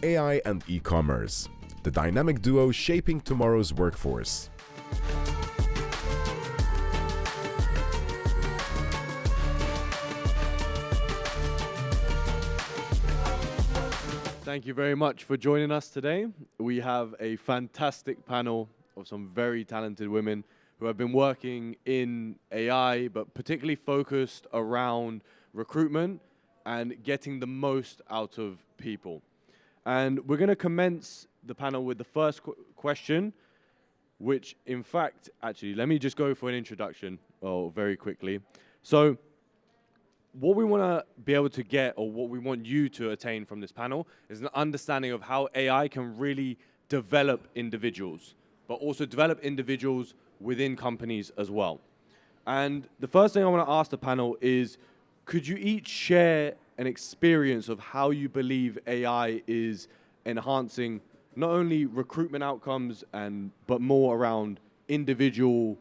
AI and e-commerce, the dynamic duo shaping tomorrow's workforce. Thank you very much for joining us today. We have a fantastic panel of some very talented women who have been working in AI, but particularly focused around recruitment and getting the most out of people. And we're going to commence the panel with the first question, which in fact, actually, let me just go for an introduction very quickly. So what we want to be able to get, or what we want you to attain from this panel, is an understanding of how AI can really develop individuals, but also develop individuals within companies as well. And the first thing I want to ask the panel is, could you each share an experience of how you believe AI is enhancing not only recruitment outcomes, but more around individual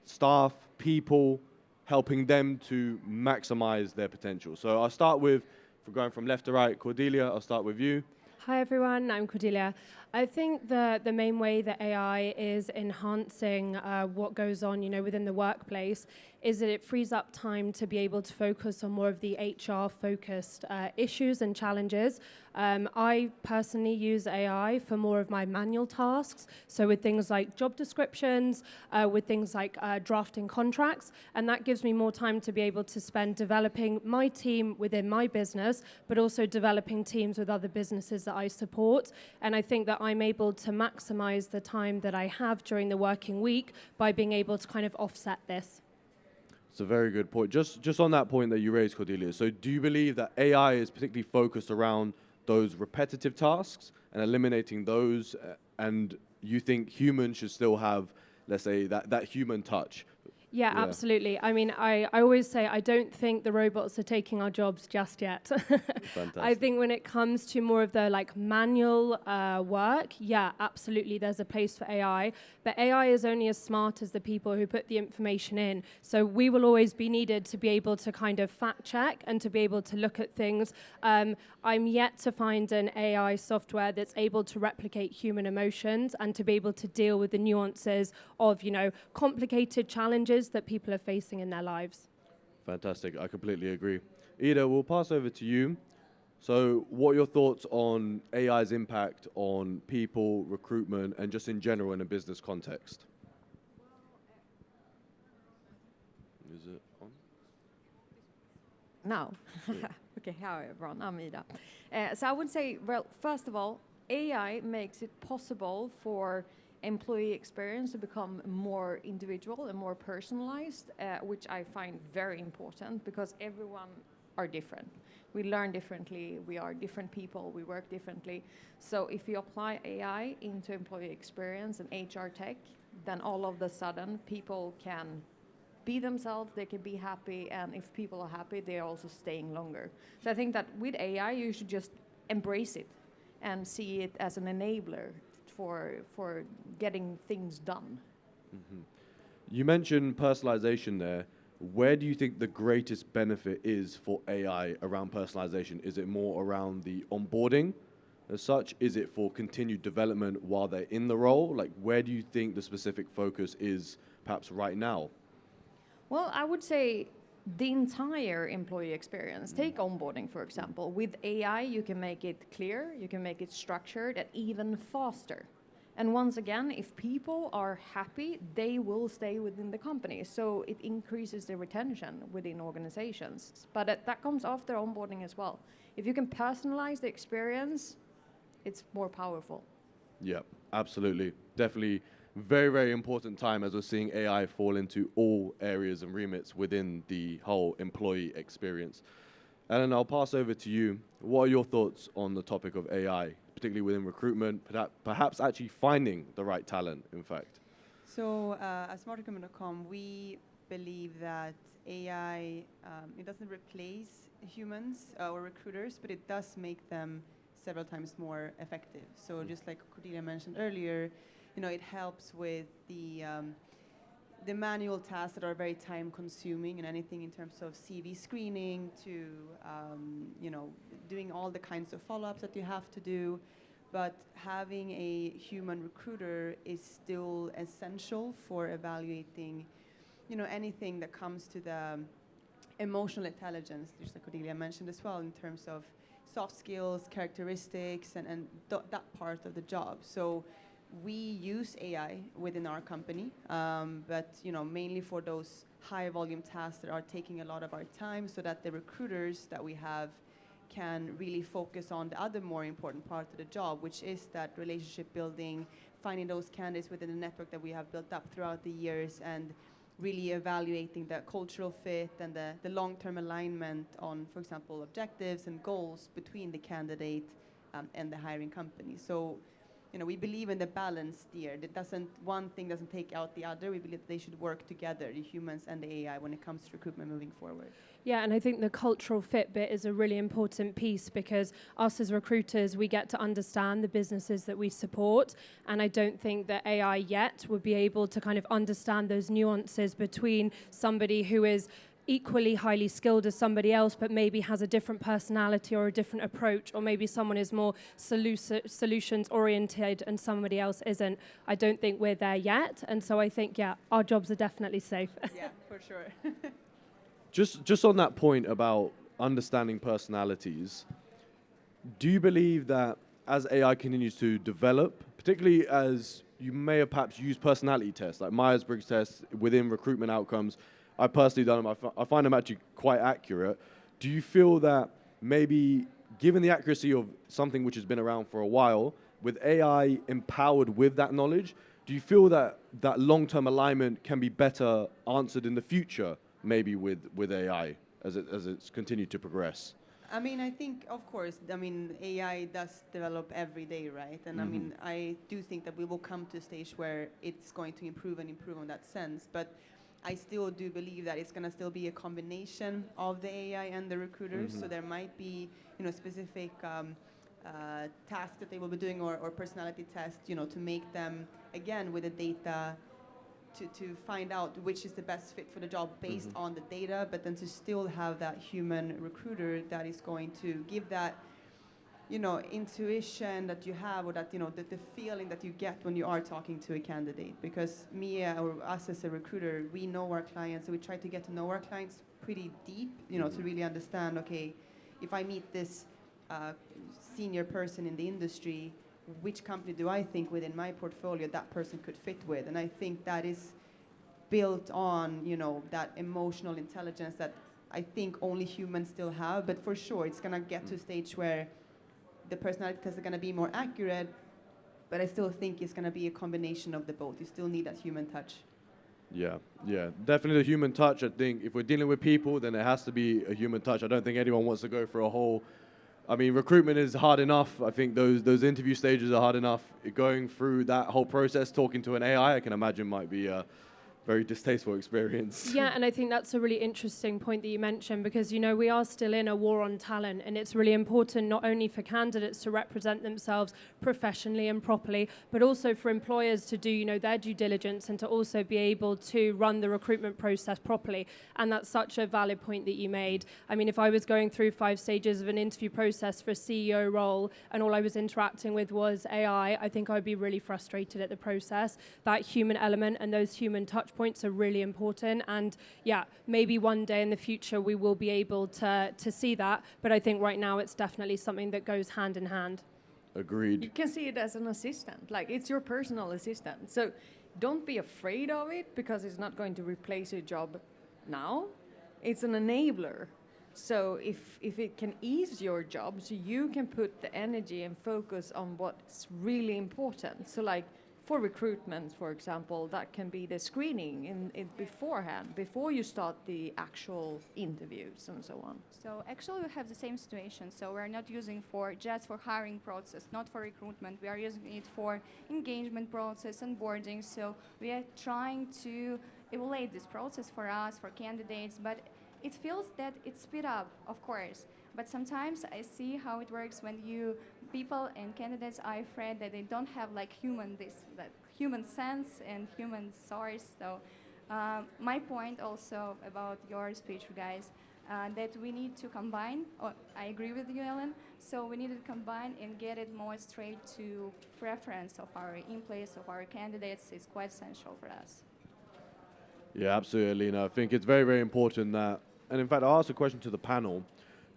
staff, people, helping them to maximize their potential? So I'll start with, if we're going from left to right, Cordelia, I'll start with you. Hi everyone, I'm Cordelia. I think the main way that AI is enhancing what goes on, within the workplace is that it frees up time to be able to focus on more of the HR-focused issues and challenges. I personally use AI for more of my manual tasks, so with things like job descriptions, with things like drafting contracts, and that gives me more time to be able to spend developing my team within my business, but also developing teams with other businesses that I support. And I think that I'm able to maximize the time that I have during the working week by being able to kind of offset this. It's a very good point. Just on that point that you raised, Cordelia, so do you believe that AI is particularly focused around those repetitive tasks and eliminating those, and you think humans should still have, let's say, that human touch? Yeah, absolutely. I mean, I always say I don't think the robots are taking our jobs just yet. I think when it comes to more of the manual work, yeah, absolutely, there's a place for AI. But AI is only as smart as the people who put the information in. So we will always be needed to be able to kind of fact check and to be able to look at things. I'm yet to find an AI software that's able to replicate human emotions and to be able to deal with the nuances of, complicated challenges that people are facing in their lives. Fantastic. I completely agree. Ida, we'll pass over to you. So what are your thoughts on AI's impact on people, recruitment, and just in general in a business context? Is it on? No. Okay, hi everyone, I'm Ida. So I would say, well, first of all, AI makes it possible for employee experience to become more individual and more personalized, which I find very important because everyone are different. We learn differently, we are different people, we work differently. So if you apply AI into employee experience and HR tech, then all of a sudden people can be themselves, they can be happy, and if people are happy, they're also staying longer. So I think that with AI, you should just embrace it and see it as an enabler for getting things done. Mm-hmm. You mentioned personalization there. Where do you think the greatest benefit is for AI around personalization? Is it more around the onboarding as such? Is it for continued development while they're in the role? Like, where do you think the specific focus is perhaps right now? Well, I would say the entire employee experience. Take onboarding, for example. With AI, you can make it clear, you can make it structured, and even faster. And once again, if people are happy, they will stay within the company. So it increases the retention within organizations. But that comes after onboarding as well. If you can personalize the experience, it's more powerful. Yeah, absolutely. Definitely very, very important time as we're seeing AI fall into all areas and remits within the whole employee experience. Ellen, I'll pass over to you. What are your thoughts on the topic of AI, particularly within recruitment, perhaps actually finding the right talent, in fact? So at smartrecruitment.com, we believe that AI, it doesn't replace humans or recruiters, but it does make them several times more effective. So just like Cordelia mentioned earlier, it helps with the the manual tasks that are very time consuming, and anything in terms of CV screening to doing all the kinds of follow-ups that you have to do. But having a human recruiter is still essential for evaluating anything that comes to the emotional intelligence, which Cordelia mentioned as well, in terms of soft skills, characteristics, and that part of the job. So we use AI within our company, but mainly for those high volume tasks that are taking a lot of our time, so that the recruiters that we have can really focus on the other more important part of the job, which is that relationship building, finding those candidates within the network that we have built up throughout the years, and really evaluating the cultural fit and the long-term alignment on, for example, objectives and goals between the candidate and the hiring company. So, we believe in the balance there. One thing doesn't take out the other. We believe they should work together, the humans and the AI, when it comes to recruitment moving forward. Yeah, and I think the cultural fit bit is a really important piece, because us as recruiters, we get to understand the businesses that we support, and I don't think that AI yet would be able to kind of understand those nuances between somebody who is equally highly skilled as somebody else, but maybe has a different personality or a different approach, or maybe someone is more solutions oriented and somebody else isn't. I don't think we're there yet, and so I think, yeah, our jobs are definitely safe. Yeah, for sure. Just on that point about understanding personalities, do you believe that as AI continues to develop, particularly as you may have perhaps used personality tests, like Myers-Briggs tests within recruitment outcomes, I've personally done them, I find them actually quite accurate. Do you feel that maybe, given the accuracy of something which has been around for a while, with AI empowered with that knowledge, do you feel that that long-term alignment can be better answered in the future, maybe with AI, as it's continued to progress? I mean, I think, of course, AI does develop every day, right? And I do think that we will come to a stage where it's going to improve on that sense. But I still do believe that it's going to still be a combination of the AI and the recruiters. So there might be, specific tasks that they will be doing, or personality tests, to make them, again, with the data, to find out which is the best fit for the job based on the data, but then to still have that human recruiter that is going to give that, intuition that you have, or that, the feeling that you get when you are talking to a candidate. Because or us as a recruiter, we know our clients, so we try to get to know our clients pretty deep, to really understand, okay, if I meet this senior person in the industry, which company do I think within my portfolio that person could fit with? And I think that is built on, that emotional intelligence that I think only humans still have. But for sure, it's going to get to a stage where the personality tests are going to be more accurate, but I still think it's going to be a combination of the both. You still need that human touch. Yeah, definitely the human touch. I think if we're dealing with people, then it has to be a human touch. I don't think anyone wants to go for a whole... recruitment is hard enough. I think those interview stages are hard enough. Going through that whole process, talking to an AI, I can imagine might be a very distasteful experience. Yeah, and I think that's a really interesting point that you mentioned, because, we are still in a war on talent, and it's really important not only for candidates to represent themselves professionally and properly, but also for employers to do, their due diligence, and to also be able to run the recruitment process properly. And that's such a valid point that you made. If I was going through 5 stages of an interview process for a CEO role, and all I was interacting with was AI, I think I'd be really frustrated at the process. That human element and those human touch points are really important, and maybe one day in the future we will be able to see that, but I think right now it's definitely something that goes hand in hand. Agreed. You can see it as an assistant, like it's your personal assistant. So don't be afraid of it, because it's not going to replace your job now. It's an enabler. So if it can ease your job, so you can put the energy and focus on what's really important. So like, for recruitment, for example, that can be the screening in beforehand, before you start the actual interviews and so on. So actually we have the same situation. So we're not using just for hiring process, not for recruitment. We are using it for engagement process, onboarding. So we are trying to evaluate this process for us, for candidates, but it feels that it's speed up, of course. But sometimes I see how it works when people and candidates are afraid that they don't have like human sense and human source. So My point also about your speech, guys, that we need to combine, I agree with you, Ellen, so we need to combine and get it more straight to preference of our in-place, of our candidates. It's quite essential for us. Yeah, absolutely, Alina. I think it's very, very important that, and in fact, I'll ask a question to the panel.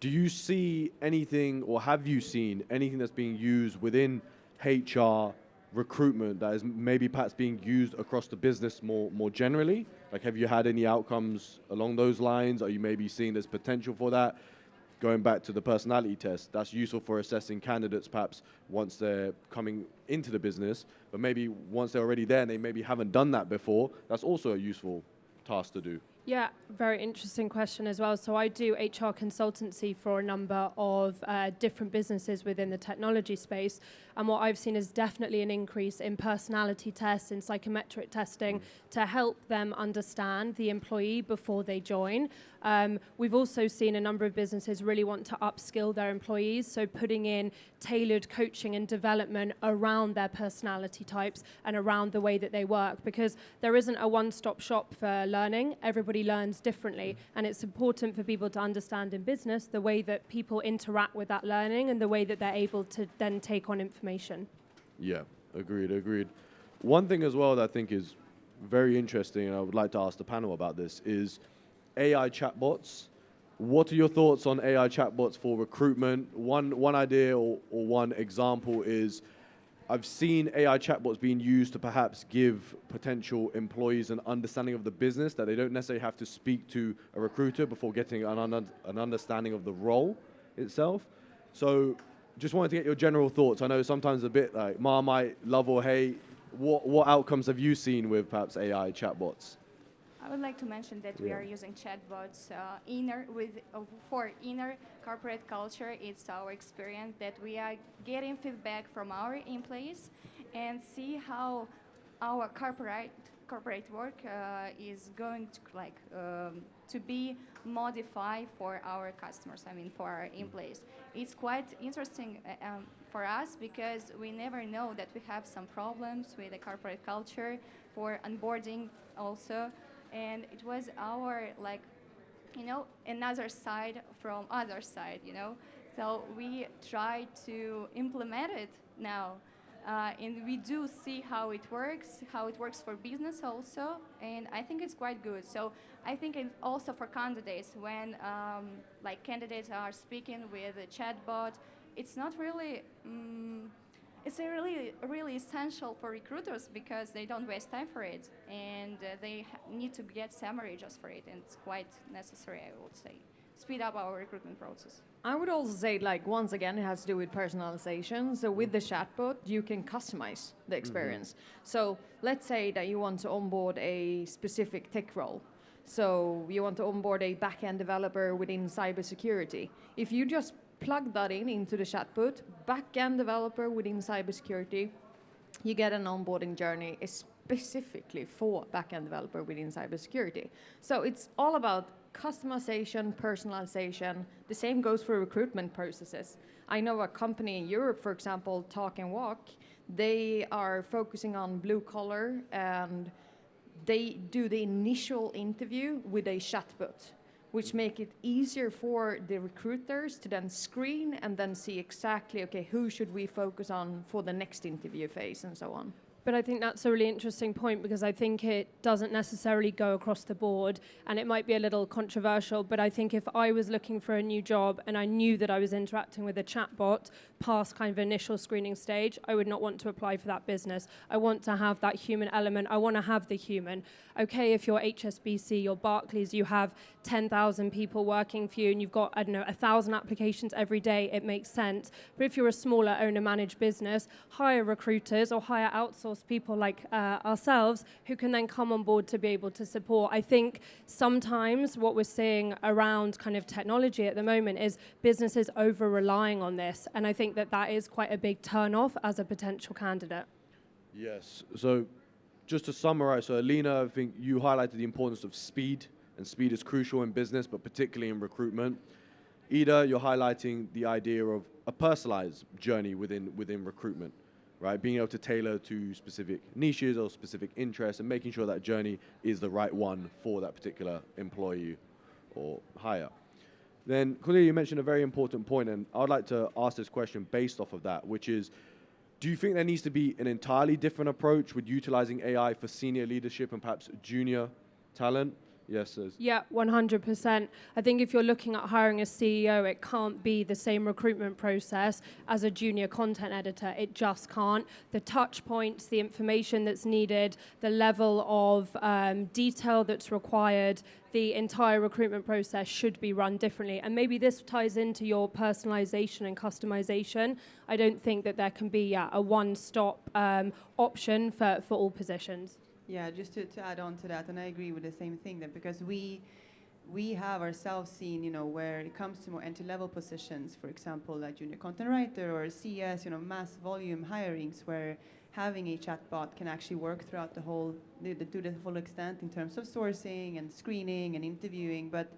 Do you see anything, or have you seen anything that's being used within HR recruitment that is maybe perhaps being used across the business more generally? Like, have you had any outcomes along those lines? Are you maybe seeing there's potential for that? Going back to the personality test, that's useful for assessing candidates perhaps once they're coming into the business, but maybe once they're already there and they maybe haven't done that before, that's also a useful task to do. Yeah, very interesting question as well. So I do HR consultancy for a number of different businesses within the technology space. And what I've seen is definitely an increase in personality tests and psychometric testing to help them understand the employee before they join. We've also seen a number of businesses really want to upskill their employees, so putting in tailored coaching and development around their personality types and around the way that they work, because there isn't a one-stop shop for learning. Everybody learns differently, and it's important for people to understand in business the way that people interact with that learning and the way that they're able to then take on information. Yeah, agreed. One thing as well that I think is very interesting, and I would like to ask the panel about this, is AI chatbots. What are your thoughts on AI chatbots for recruitment? One idea or one example is I've seen AI chatbots being used to perhaps give potential employees an understanding of the business, that they don't necessarily have to speak to a recruiter before getting an understanding of the role itself. So just wanted to get your general thoughts. I know sometimes a bit like Marmite, love or hate. What outcomes have you seen with perhaps AI chatbots? I would like to mention that we are using chatbots for inner corporate culture. It's our experience that we are getting feedback from our employees and see how our corporate work is going to be modified for our customers, for our employees. It's quite interesting for us because we never know that we have some problems with the corporate culture for onboarding also. And it was our, another side from other side, So we try to implement it now. And we do see how it works for business also. And I think it's quite good. So I think it also for candidates, when candidates are speaking with a chatbot, it's not really... It's really essential for recruiters because they don't waste time for it, and they need to get summary just for it, and it's quite necessary, I would say. Speed up our recruitment process. I would also say, once again, it has to do with personalization. So with the chatbot, you can customize the experience. So let's say that you want to onboard a specific tech role. So you want to onboard a back-end developer within cybersecurity. If you just plug that into the chatbot, back-end developer within cybersecurity, you get an onboarding journey specifically for back-end developer within cybersecurity. So it's all about customization, personalization. The same goes for recruitment processes. I know a company in Europe, for example, Talk and Walk, they are focusing on blue collar, and they do the initial interview with a chatbot, which make it easier for the recruiters to then screen and then see exactly, who should we focus on for the next interview phase and so on. But I think that's a really interesting point, because I think it doesn't necessarily go across the board, and it might be a little controversial, but I think if I was looking for a new job and I knew that I was interacting with a chatbot past kind of initial screening stage, I would not want to apply for that business. I want to have that human element. I want to have the human. Okay, if you're HSBC, you're Barclays, you have 10,000 people working for you and you've got, 1,000 applications every day, it makes sense. But if you're a smaller owner-managed business, hire recruiters or hire outsourced people like ourselves who can then come on board to be able to support. I think sometimes what we're seeing around kind of technology at the moment is businesses over-relying on this. And I think that is quite a big turn-off as a potential candidate. Yes. So just to summarize, so Alina, I think you highlighted the importance of speed, and speed is crucial in business, but particularly in recruitment. Ida, you're highlighting the idea of a personalized journey within recruitment. right? Being able to tailor to specific niches or specific interests and making sure that journey is the right one for that particular employee or hire. Then, Cordelia, you mentioned a very important point, and I'd like to ask this question based off of that, which is, do you think there needs to be an entirely different approach with utilizing AI for senior leadership and perhaps junior talent? Yes, Yeah, 100%. I think if you're looking at hiring a CEO, it can't be the same recruitment process as a junior content editor. It just can't. The touch points, the information that's needed, the level of detail that's required, the entire recruitment process should be run differently. And maybe this ties into your personalization and customization. I don't think that there can be a one-stop option for all positions. Yeah, just to add on to that, and I agree with the same thing, that because we have ourselves seen, where it comes to more entry-level positions, for example, like junior content writer or CS, mass volume hirings, where having a chatbot can actually work throughout to the full extent in terms of sourcing and screening and interviewing. But,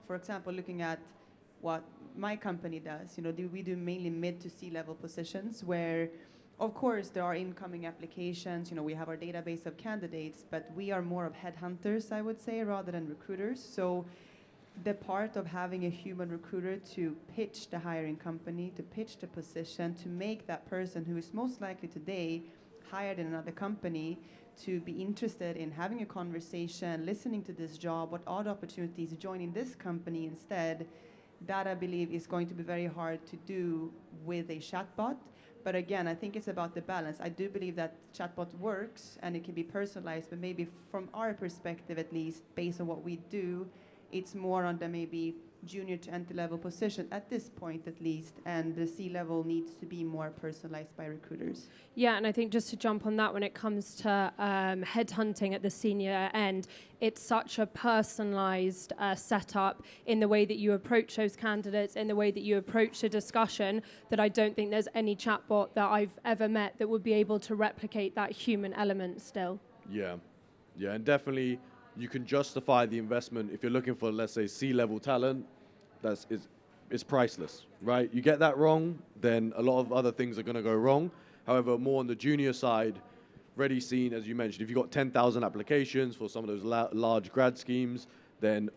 for example, looking at what my company does, we do mainly mid to C-level positions where, of course, there are incoming applications. We have our database of candidates, but we are more of headhunters, I would say, rather than recruiters. So the part of having a human recruiter to pitch the hiring company, to pitch the position, to make that person who is most likely today hired in another company to be interested in having a conversation, listening to this job, what are the opportunities, joining this company instead, that I believe is going to be very hard to do with a chatbot. But again, I think it's about the balance. I do believe that chatbot works and it can be personalized, but maybe from our perspective, at least, based on what we do, it's more on the maybe junior to entry-level position at this point, at least, and the C-level needs to be more personalized by recruiters. Yeah, and I think just to jump on that, when it comes to headhunting at the senior end, it's such a personalized setup in the way that you approach those candidates, in the way that you approach the discussion, that I don't think there's any chatbot that I've ever met that would be able to replicate that human element still. Yeah, and definitely you can justify the investment if you're looking for, let's say, C-level talent. It's priceless, right? You get that wrong, then a lot of other things are going to go wrong. However, more on the junior side, already seen, as you mentioned, if you've got 10,000 applications for some of those large grad schemes, then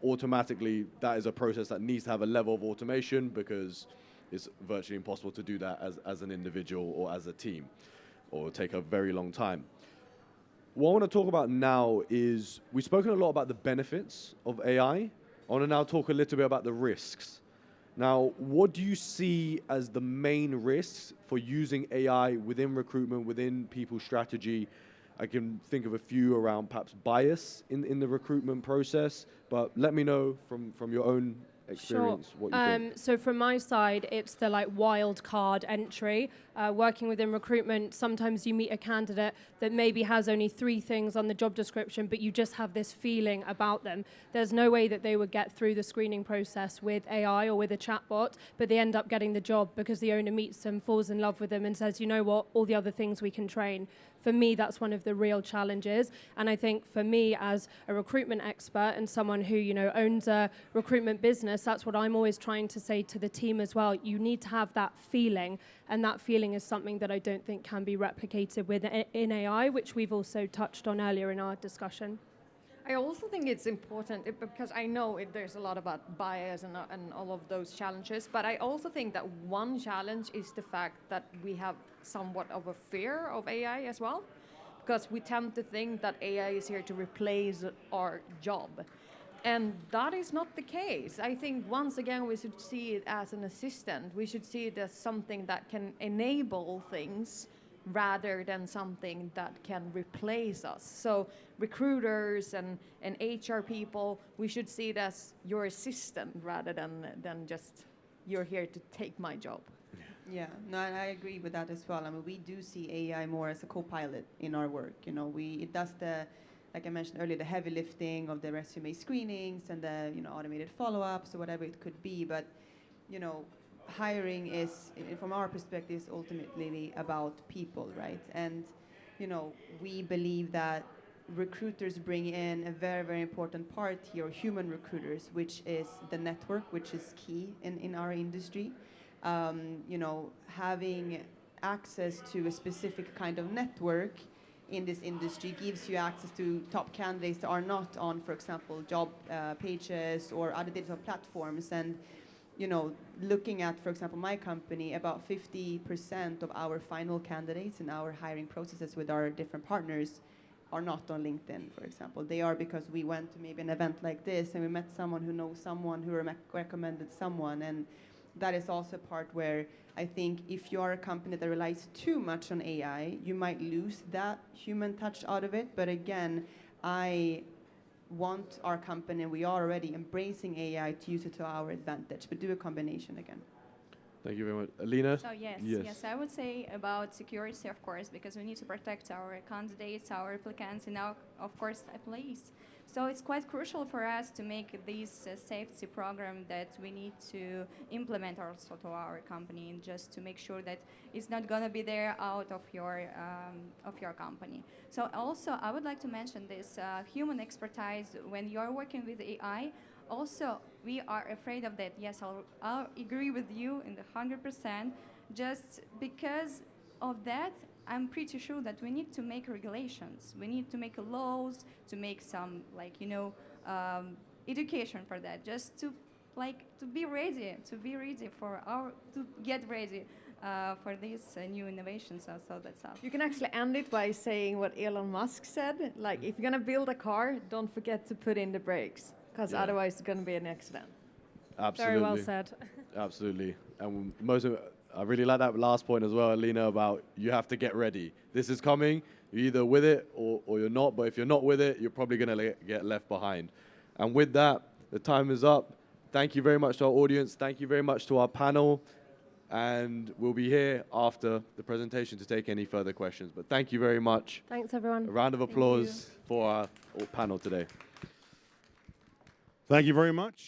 automatically that is a process that needs to have a level of automation, because it's virtually impossible to do that as an individual or as a team, or it'll take a very long time. What I want to talk about now is, we've spoken a lot about the benefits of AI. I want to now talk a little bit about the risks. Now, what do you see as the main risks for using AI within recruitment, within people's strategy? I can think of a few around perhaps bias in the recruitment process, but let me know from your own experience what you think. So from my side, it's the wild card entry. Working within recruitment, sometimes you meet a candidate that maybe has only 3 things on the job description, but you just have this feeling about them. There's no way that they would get through the screening process with AI or with a chatbot, but they end up getting the job because the owner meets them, falls in love with them, and says, you know what, all the other things we can train. For me, that's one of the real challenges. And I think for me, as a recruitment expert and someone who, owns a recruitment business, that's what I'm always trying to say to the team as well. You need to have that feeling. And that feeling is something that I don't think can be replicated in AI, which we've also touched on earlier in our discussion. I also think it's important, because I know there's a lot about bias and all of those challenges, but I also think that one challenge is the fact that we have somewhat of a fear of AI as well, because we tend to think that AI is here to replace our job. And that is not the case. I think once again we should see it as an assistant. We should see it as something that can enable things rather than something that can replace us. So recruiters and HR people, we should see it as your assistant rather than just you're here to take my job. Yeah, no, I agree with that as well. I mean, we do see AI more as a co-pilot in our work. It does like I mentioned earlier, the heavy lifting of the resume screenings and the automated follow-ups or whatever it could be. But hiring is, from our perspective, is ultimately about people, right? And we believe that recruiters bring in a very, very important part here, human recruiters, which is the network, which is key in our industry. Having access to a specific kind of network in this industry gives you access to top candidates that are not on, for example, job pages or other digital platforms. And you know, looking at, for example, my company, about 50% of our final candidates in our hiring processes with our different partners are not on LinkedIn, for example. They are because we went to maybe an event like this and we met someone who knows someone who recommended someone. And that is also a part where I think if you are a company that relies too much on AI, you might lose that human touch out of it. But again, I want our company, we are already embracing AI to use it to our advantage, but do a combination again. Thank you very much. Alina? So yes, I would say about security, of course, because we need to protect our candidates, our applicants, and our, of course, employees. So it's quite crucial for us to make this safety program that we need to implement also to our company, and just to make sure that it's not going to be there out of your company. So also, I would like to mention this human expertise when you are working with AI. Also, we are afraid of that. Yes, I'll agree with you in the 100%. Just because of that, I'm pretty sure that we need to make regulations. We need to make laws, to make some, like, you know, education for that, just to be ready to get ready for these new innovations. So that's all. You can actually end it by saying what Elon Musk said, like, if you're going to build a car, don't forget to put in the brakes, because otherwise it's going to be an accident. Absolutely. Very well said. Absolutely. And I really like that last point as well, Alina, about you have to get ready. This is coming. You're either with it or you're not. But if you're not with it, you're probably going to get left behind. And with that, the time is up. Thank you very much to our audience. Thank you very much to our panel. And we'll be here after the presentation to take any further questions. But thank you very much. Thanks, everyone. A round of applause for our panel today. Thank you very much.